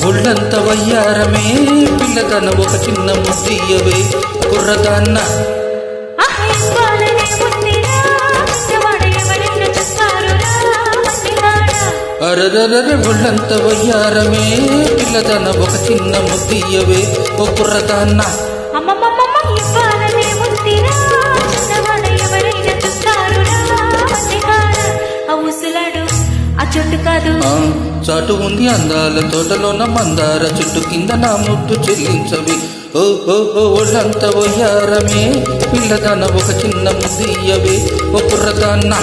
ఒళ్ళంత వయ్యారమే పిల్లదన ఒక చిన్న ముద్దయ్యవే కుర్రదాన్న అరదర ఒళ్ళంత వయ్యారమే పిల్లదన ఒక చిన్న ముద్దయ్యవే ఓ కుర్రదాన్న చాటు ఉంది అందాల తోటలోన మందార చెట్టు కింద నా ముద్దు చెల్లించవి ఓ ఒళ్ళంత వయ్యారమే పిల్లదాన ఒక చిన్న ముద్దయ్యవే ఓ కుర్రదాన్న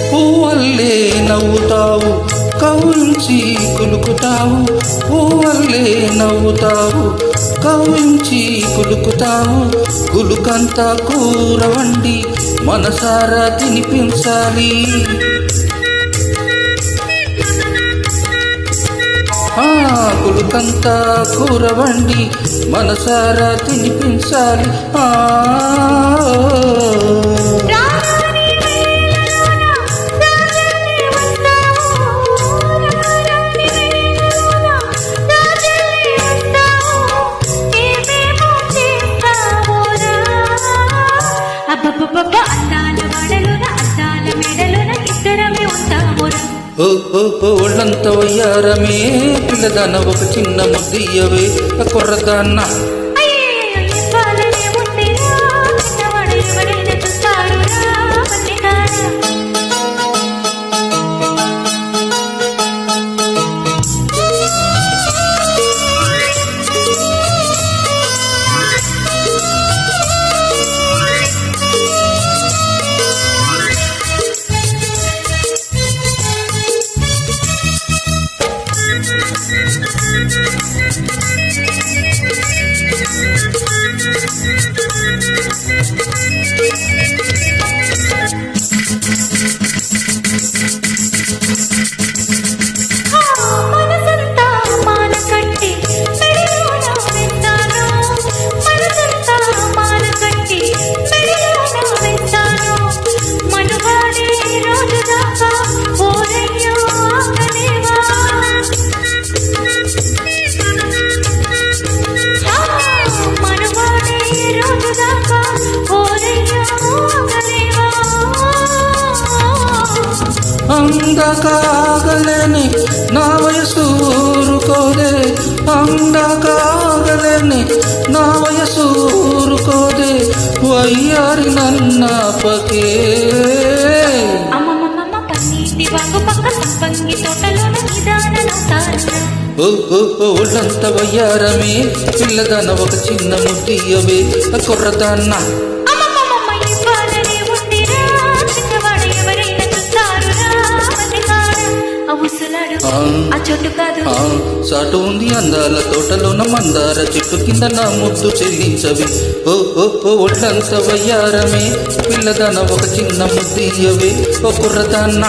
పువ్వల్లే నవ్వుతావు కవ్వించి కులుకుతావు పువ్వల్లే నవ్వుతావు కవ్వించి కులుకుతావు కులుకంతా కూర వండి మనసారా తినిపించాలి కులుకంతా కూర వండి మనసారా తినిపించాలి ఒళ్ళంత వయ్యారమే పిల్లదాన ఒక చిన్న ముద్దయ్యవే కుర్రదాన్న అందకాగలేని నా వయసు ఊరుకోదే అందకాగలేని నా వయసు ఊరుకోదే వయ్యారి నన్నాపకే ఒళ్ళంత వయ్యారమే పిల్లదాన ఒక చిన్న ముద్దయ్యవే కుర్రదాన్న చాటు ఉంది అందాల తోటలోన మందార చెట్టు కింద నా ముద్దు చెల్లించవి ఒళ్ళంత వయ్యారమే పిల్లదాన ఒక చిన్న ముద్దయ్యవే ఓ కుర్రదాన్న